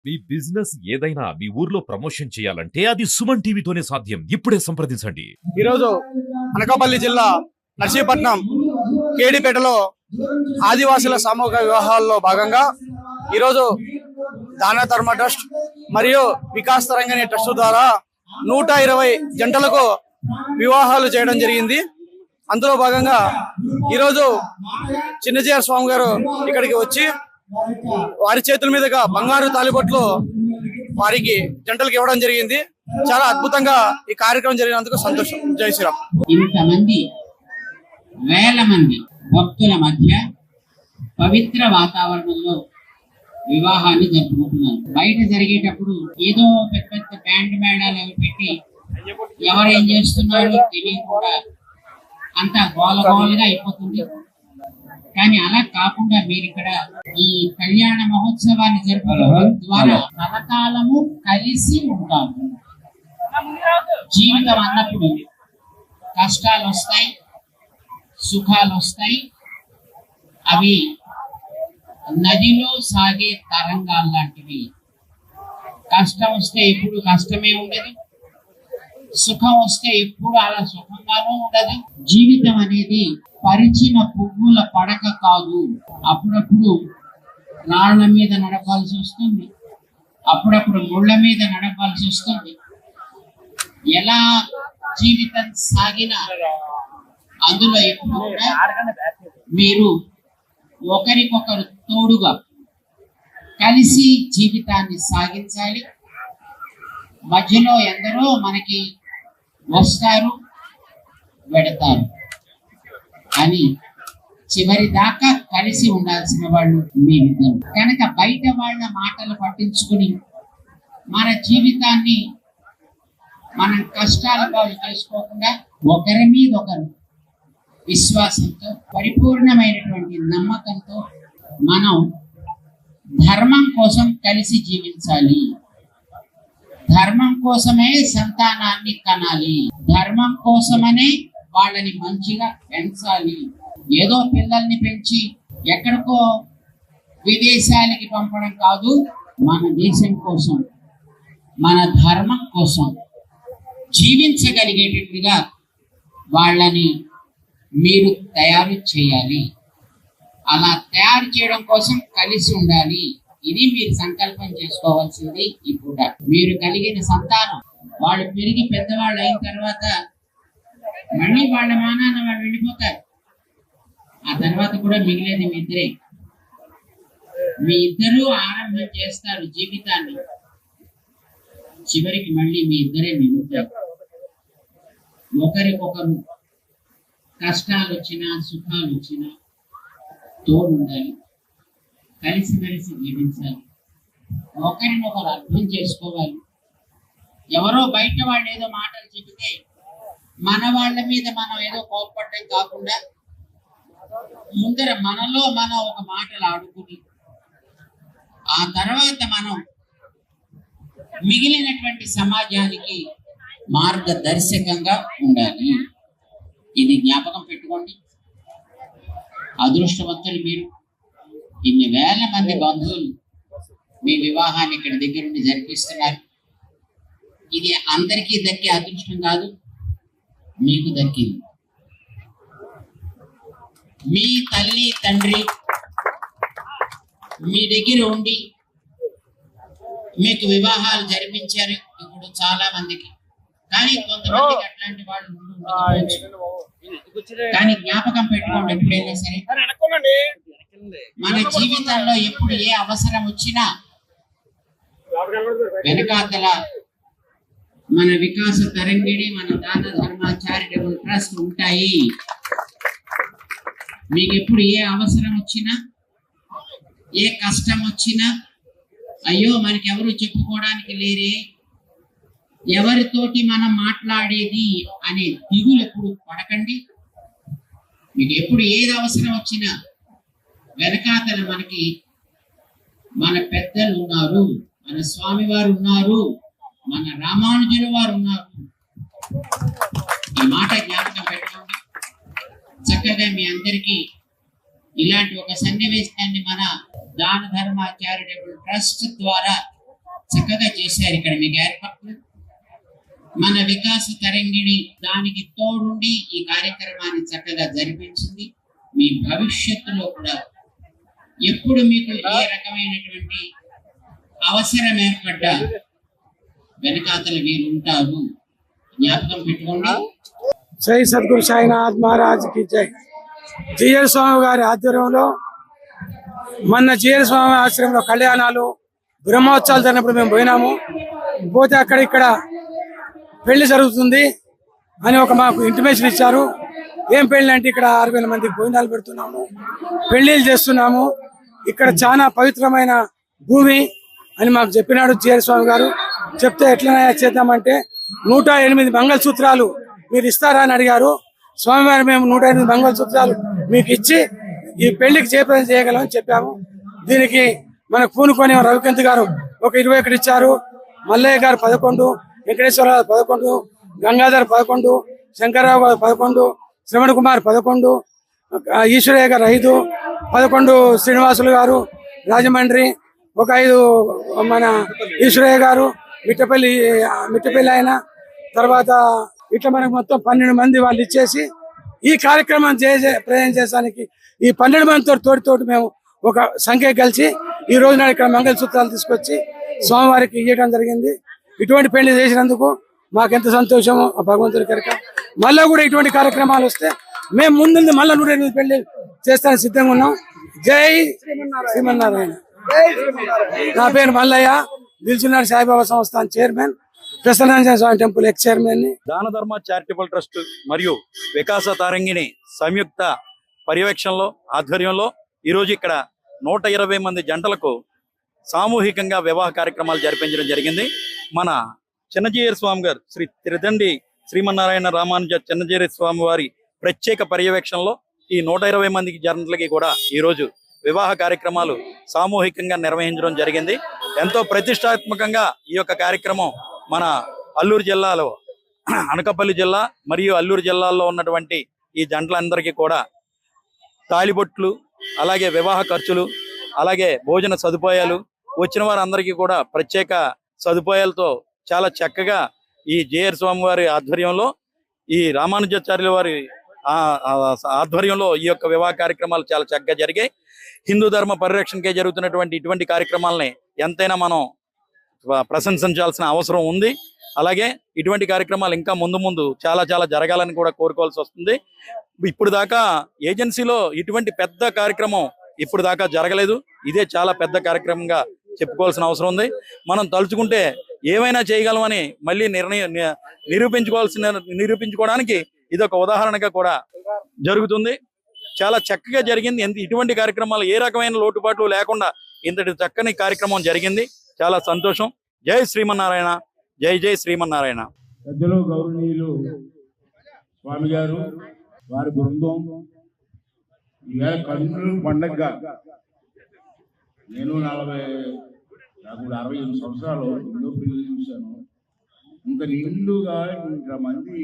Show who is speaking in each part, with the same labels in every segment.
Speaker 1: మీ business ఏదైనా మీ ఊర్లో promotion చేయాలంటే అది సుమన్ టీవీతోనే సాధ్యం. ఇప్పుడే సంప్రదించండి.
Speaker 2: ఈరోజు అనకాపల్లి జిల్లా నర్సీపట్నం కేడిపేటలో ఆదివాసుల సామూహిక వివాహాల్లో భాగంగా ఈరోజు దాన ధర్మ ట్రస్ట్ మరియు వికాస్ తరంగిణి ట్రస్ట్ ద్వారా 120 జంటలకు వివాహాలు చేయడం జరిగింది. అందులో భాగంగా ఈరోజు చిన్నజీఆర్ స్వామి గారు ఇక్కడికి వచ్చి వారి చేతుల మీదుగా బంగారు తాలిబొట్లు వారికి జంటలకు ఇవ్వడం జరిగింది. చాలా అద్భుతంగా ఈ కార్యక్రమం జరిగినందుకు సంతోషం. జై శ్రీరామ్.
Speaker 3: ఇంతమంది వేల మంది భక్తుల మధ్య పవిత్ర వాతావరణంలో వివాహాన్ని జరుపుకుంటున్నారు. బయట జరిగేటప్పుడు ఏదో పెద్ద పెద్ద బ్యాండ్ మేళాలు పెట్టి ఎవరు ఏం చేస్తున్నారో తెలియదు కూడా, అంతా గోలగోలుగా అయిపోతుంది. కానీ అలా కాకుండా మీరు ఇక్కడ ఈ కళ్యాణ మహోత్సవాన్ని జరుపుకోవడం ద్వారా కలకాలము కలిసి ఉంటాము. జీవితం అన్నప్పుడు కష్టాలు వస్తాయి, సుఖాలు వస్తాయి. అవి నదిలో సాగే తరంగాలు లాంటివి. కష్టం వస్తే ఎప్పుడు కష్టమే ఉండదు, సుఖం వస్తే ఎప్పుడు అలా సుఖంగానూ ఉండదు. జీవితం అనేది పరిచిన పువ్వుల పడక కాదు. అప్పుడప్పుడు రాళ్ల మీద నడపాల్సి వస్తుంది, అప్పుడప్పుడు ముళ్ళ మీద నడపాల్సి వస్తుంది. ఎలా జీవితం సాగినా అందులో ఎప్పుడు కూడా మీరు ఒకరికొకరు తోడుగా కలిసి జీవితాన్ని సాగించాలి. మధ్యలో ఎందరో మనకి వస్తారు, వెడతారు, అని చివరి దాకా కలిసి ఉండాల్సిన వాళ్ళు మేమిద్దరు. కనుక బయట వాళ్ళ మాటలు పట్టించుకుని మన జీవితాన్ని మనం కష్టాల పాలు చేసుకోకుండా ఒకరి మీద ఒకరు విశ్వాసంతో, పరిపూర్ణమైనటువంటి నమ్మకంతో మనం ధర్మం కోసం కలిసి జీవించాలి. ధర్మం కోసమే సంతానాన్ని కనాలి, ధర్మం కోసమనే వాళ్ళని మంచిగా పెంచాలి. ఏదో పిల్లల్ని పెంచి ఎక్కడికో విదేశాలకి పంపడం కాదు. మన దేశం కోసం, మన ధర్మం కోసం జీవించగలిగేటట్టుగా వాళ్ళని మీరు తయారు చేయాలి. అలా తయారు చేయడం కోసం కలిసి ఉండాలి. ఇది మీరు సంకల్పం చేసుకోవాల్సింది. ఇప్పుడు మీరు కలిగిన సంతానం వాళ్ళు పెరిగి పెద్దవాళ్ళు అయిన తర్వాత మళ్ళీ వాళ్ళ మానాన వాళ్ళు వెళ్ళిపోతారు. ఆ తర్వాత కూడా మిగిలేది మీ ఇద్దరే. మీ ఇద్దరు ఆరంభం చేస్తారు జీవితాన్ని, చివరికి మళ్ళీ మీ ఇద్దరే మిగులుతారు. ఒకరికొకరు కష్టాలు వచ్చినా సుఖాలు వచ్చినా తోడు ఉండాలి, కలిసిమెలిసి జీవించాలి, ఒకరినొకరు అర్థం చేసుకోవాలి. ఎవరో బయట వాళ్ళు ఏదో మాటలు చెబితే మన వాళ్ళ మీద మనం ఏదో కోపపడటం కాకుండా ముందర మనలో మనం ఒక మాటలు ఆడుకుని ఆ తర్వాత మనం మిగిలినటువంటి సమాజానికి మార్గదర్శకంగా ఉండాలి. ఇది జ్ఞాపకం పెట్టుకోండి. అదృష్టవంతులు మీరు. ఇన్ని వేల మంది బంధువులు మీ వివాహాన్ని ఇక్కడ దగ్గరుండి జరిపిస్తున్నారు. ఇది అందరికీ దక్కే అదృష్టం కాదు, మీకు దక్కింది. మీ తల్లి తండ్రి మీ దగ్గర ఉండి మీకు వివాహాలు జరిపించారు ఇప్పుడు చాలా మందికి. కానీ కొంతమందికి అట్లాంటి వాళ్ళు ఉండవచ్చు. కానీ జ్ఞాపకం పెట్టుకోండి, ఎప్పుడైనా సరే మన జీవితంలో ఎప్పుడు ఏ అవసరం వచ్చినా వెనకాతల మన వికాస తరంగిణి, మన దాన ధర్మ చారిటబుల్ ట్రస్ట్ ఉంటాయి. మీకు ఎప్పుడు ఏ అవసరం వచ్చినా, ఏ కష్టం వచ్చినా, అయ్యో మనకెవరు చెప్పుకోవడానికి లేరే, ఎవరితోటి మనం మాట్లాడేది అనే దిగులు ఎప్పుడు పడకండి. మీకు ఎప్పుడు ఏది అవసరం వచ్చినా వెనకాతల మనకి మన పెద్దలు ఉన్నారు, మన స్వామి వారు ఉన్నారు, మన రామానుజుల వారు ఉన్నారు. ఈ మాట జ్ఞాపకం పెట్టుకోండి. చక్కగా మీ అందరికీ ఇలాంటి ఒక సన్నివేశాన్ని మన దాన ధర్మ చారిటబుల్ ట్రస్ట్ ద్వారా చక్కగా చేశారు ఇక్కడ మీకు ఏర్పాట్లు. మన వికాస తరంగిణి దానికి తోడుండి ఈ కార్యక్రమాన్ని చక్కగా జరిపించింది. మీ భవిష్యత్తులో కూడా ఎప్పుడు మీకు ఏ రకమైనటువంటి అవసరం ఏర్పడ్డా వెనకాతలు వీరు ఉంటారు, జ్ఞాపకం పెట్టుకోండి.
Speaker 4: జై సద్గురు సాయినాథ్ మహారాజ్ కి జై. జిఆర్ స్వామి గారి ఆధ్వర్యంలో మొన్న జిఆర్ స్వామి ఆశ్రమంలో కళ్యాణాలు బ్రహ్మోత్సవాలు జరిగినప్పుడు మేము పోయినాము. పోతే ఇక్కడ పెళ్లి జరుగుతుంది అని మాకు ఇంటిమేషన్ ఇచ్చారు. ఏం పెళ్లి అంటే ఇక్కడ 6,000 మందికి భోజనాలు పెడుతున్నాము, పెళ్లిళ్ళు చేస్తున్నాము, ఇక్కడ చాలా పవిత్రమైన భూమి అని మాకు చెప్పినాడు జిఆర్ స్వామి గారు. చెప్తే ఎట్లనైనా చేద్దామంటే 108 మంగళసూత్రాలు మీరు ఇస్తారా అని అడిగారు. స్వామివారు మేము 108 మంగళసూత్రాలు మీకు ఇచ్చి ఈ పెళ్లికి జయప్రదం చేయగలమని చెప్పాము. దీనికి మనకు పూనుకొని రవికాంత్ గారు ఒక 21 ఇచ్చారు, మల్లయ్య గారు 11, వెంకటేశ్వరరావు 11, గంగాధర్ 11, శంకర్రావు గారు 11, శ్రవణ్ కుమార్ 11, ఈశ్వరయ్య గారు 5, 11 శ్రీనివాసులు గారు రాజమండ్రి, ఒక 5 మన ఈశ్వరయ్య గారు మిట్టపల్లి ఆయన, తర్వాత ఇట్లా మనకు మొత్తం 12 మంది వాళ్ళు ఇచ్చేసి ఈ కార్యక్రమం ప్రయోజనం చేసానికి ఈ 12 మందితో తోటి మేము ఒక సంఖ్య కలిసి ఈ రోజున ఇక్కడ మంగళసూత్రాలు తీసుకొచ్చి స్వామివారికి ఇవ్వడం జరిగింది. ఇటువంటి పెళ్లి చేసినందుకు మాకెంత సంతోషమో ఆ భగవంతుడి కనుక. మళ్ళా కూడా ఇటువంటి కార్యక్రమాలు వస్తే మేము ముందు మళ్ళా 108 పెళ్లి చేస్తానికి సిద్ధంగా ఉన్నాం. జై శ్రీమన్నారాయణ. నా పేరు మల్లయ్య, దిల్సుఖ్నగర్ సాయిబాబా సంస్థాన్ చైర్మన్, ప్రసన్నాంజనేయ స్వామి టెంపుల్ ఎక్స్ చైర్మన్ ని.
Speaker 5: దాన ధర్మ చారిటబుల్ ట్రస్ట్ మరియు వికాస తారంగిణి సంయుక్త పర్యవేక్షణలో ఆధ్వర్యంలో ఈరోజు ఇక్కడ 120 మంది జంటలకు సామూహికంగా వివాహ కార్యక్రమాలు జరిపించడం జరిగింది. మన చిన్నజీయర్ స్వామి గారు శ్రీ త్రిదండి శ్రీమన్నారాయణ రామానుజ చిన్నజీయర్ స్వామి వారి ప్రత్యేక పర్యవేక్షణలో ఈ 120 మంది జంటలకి కూడా ఈరోజు వివాహ కార్యక్రమాలు సామూహికంగా నిర్వహించడం జరిగింది. ఎంతో ప్రతిష్టాత్మకంగా ఈ యొక్క కార్యక్రమం మన అల్లూరు జిల్లాలో అనకాపల్లి జిల్లా మరియు అల్లూరు జిల్లాల్లో ఉన్నటువంటి ఈ జంటలందరికీ కూడా తాళిబొట్లు, అలాగే వివాహ ఖర్చులు, అలాగే భోజన సదుపాయాలు, వచ్చిన వారందరికీ కూడా ప్రత్యేక సదుపాయాలతో చాలా చక్కగా ఈ జేఆర్ స్వామి వారి ఆధ్వర్యంలో, ఈ రామానుజాచార్యుల వారి ఆధ్వర్యంలో ఈ యొక్క వివాహ కార్యక్రమాలు చాలా చక్కగా జరిగాయి. హిందూ ధర్మ పరిరక్షణకే జరుగుతున్నటువంటి ఇటువంటి కార్యక్రమాలని ఎంతైనా మనం ప్రశంసించాల్సిన అవసరం ఉంది. అలాగే ఇటువంటి కార్యక్రమాలు ఇంకా ముందు చాలా జరగాలని కూడా కోరుకోవాల్సి వస్తుంది. ఇప్పుడు దాకా ఏజెన్సీలో ఇటువంటి పెద్ద కార్యక్రమం ఇప్పుడు దాకా జరగలేదు. ఇదే చాలా పెద్ద కార్యక్రమంగా చెప్పుకోవాల్సిన అవసరం ఉంది. మనం తలుచుకుంటే ఏమైనా చేయగలమని మళ్ళీ నిరూపించుకోవడానికి ఇది ఒక ఉదాహరణగా కూడా జరుగుతుంది. చాలా చక్కగా జరిగింది. ఇటువంటి కార్యక్రమాలు ఏ రకమైన లోటుపాట్లు లేకుండా ఇంతటి చక్కని కార్యక్రమం జరిగింది. చాలా సంతోషం. జై శ్రీమన్నారాయణ. జై జై శ్రీమన్నారాయణ.
Speaker 6: పెద్దలు గౌరవనీయులు స్వామి గారు వారి బృందం ఈవేళ కన్నుల పండగగా నేను 68 సంవత్సరాలు ఎన్నో పెళ్లి చూశాను. ఇంత నిండుగా ఇంతమంది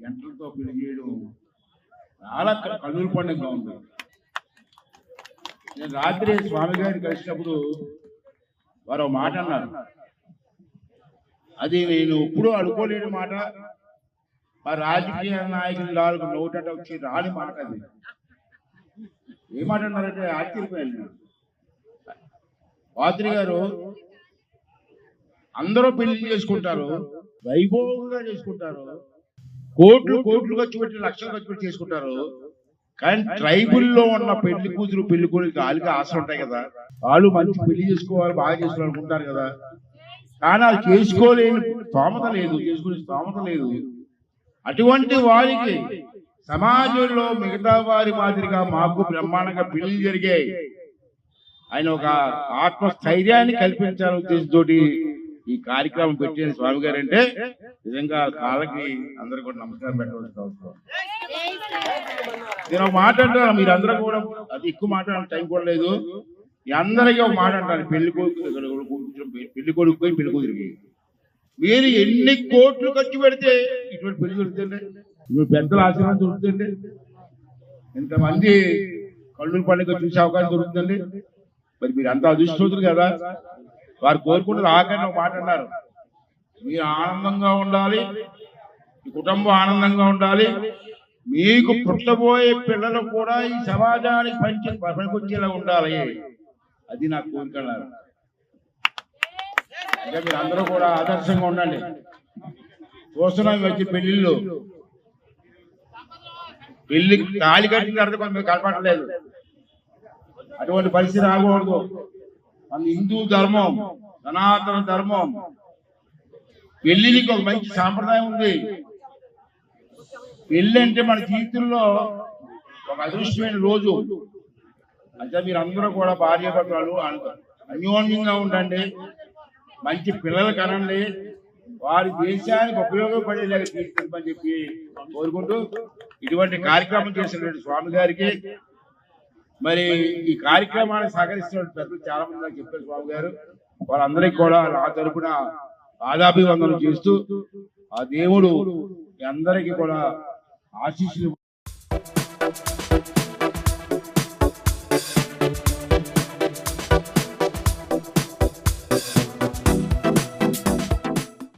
Speaker 6: గంటలతో పెళ్లి చేయడం చాలా కన్నుల పండుగగా ఉంది. నేను రాత్రి స్వామి గారిని కలిసినప్పుడు వారు మాట అన్నారు, అది నేను ఎప్పుడూ అనుకోలేని మాట. మా రాజకీయ నాయకులు 4 నోటట వచ్చి రాని మాట. అది ఏ మాట అన్నారంటే ఆశ్చర్యపోయాను. పాత్రి గారు అందరూ పెళ్లి చేసుకుంటారు, వైభవంగా చేసుకుంటారు, కోట్లు ఖర్చు పెట్టి లక్షలు ఖర్చు పెట్టి చేసుకుంటారు. కానీ ట్రైబుల్లో ఉన్న పెళ్లి కూతురు పెళ్లి కొడుకు వాళ్ళకి ఆశలు ఉంటాయి కదా, వాళ్ళు మంచి పెళ్లి చేసుకోవాలి, బాగా చేసుకోవాలనుకుంటారు కదా. కానీ అది చేసుకోలేని స్తోమత లేదు, చేసుకునే స్తోమత లేదు. అటువంటి వారికి సమాజంలో మిగతా వారి మాదిరిగా మాకు బ్రహ్మాండంగా పెళ్లి జరిగాయి. ఆయన ఒక ఆత్మస్థైర్యాన్ని కల్పించాలని ఉద్దేశంతో ఈ కార్యక్రమం పెట్టిన స్వామి గారు అంటే నిజంగా కాళ్ళకి అందరూ కూడా నమస్కారం పెట్టవలసిన అవసరం. నేను ఒక మాట అంటాను, మీరు అందరూ కూడా అది ఎక్కువ మాట్లాడే టైం కూడా లేదు. మీ అందరికీ ఒక మాట అంటాను, పెళ్లి కొడుకు పెళ్లి కూతురికి మీరు ఎన్ని కోట్లు ఖర్చు పెడితే ఇటువంటి పెళ్లి దొరుకుతుంది, ఇప్పుడు పెద్దల ఆశీర్వాదం దొరుకుతుంది, ఇంతమంది కళ్ళూరు పండుగ చూసే అవకాశం దొరుకుతుంది. మరి మీరు అంత అదృష్టవంతులు కదా. వారు కోరుకుంటారు ఆఖరిని ఒక మాట అన్నారు, మీరు ఆనందంగా ఉండాలి, మీ కుటుంబం ఆనందంగా ఉండాలి, మీకు పుట్టబోయే పిల్లలు కూడా ఈ సమాజానికి పనికొచ్చేలా ఉండాలి, అది నా కోరిక అన్నారు. అంటే మీరు అందరూ కూడా ఆదర్శంగా ఉండండి. చూస్తున్నాం వచ్చి పెళ్లిళ్ళు, పెళ్లి తాళి కట్టిన తర్వాత కొంత కలపట్లేదు. అటువంటి పరిస్థితి రాకూడదు. మన హిందూ ధర్మం, సనాతన ధర్మం, పెళ్లికి ఒక మంచి సాంప్రదాయం ఉంది. పెళ్లి అంటే మన జీవితంలో ఒక అదృష్టమైన రోజు. అంటే మీరు అందరూ కూడా భార్యాభర్తలు అన్యోన్యంగా ఉండండి, మంచి పిల్లలు కనండి, వారి దేశానికి ఉపయోగపడేలాగా తీర్చిదిద్దమని చెప్పి కోరుకుంటూ ఇటువంటి కార్యక్రమం చేసినటువంటి స్వామి గారికి, మరి ఈ కార్యక్రమాన్ని సహకరిస్తున్న పెద్దలు చాలా మంది నాకు చెప్పారు స్వామి గారు, వాళ్ళందరికీ కూడా నా తరపున పాదాభివందనం చేస్తూ ఆ దేవుడు అందరికీ కూడా ఆశీస్సులు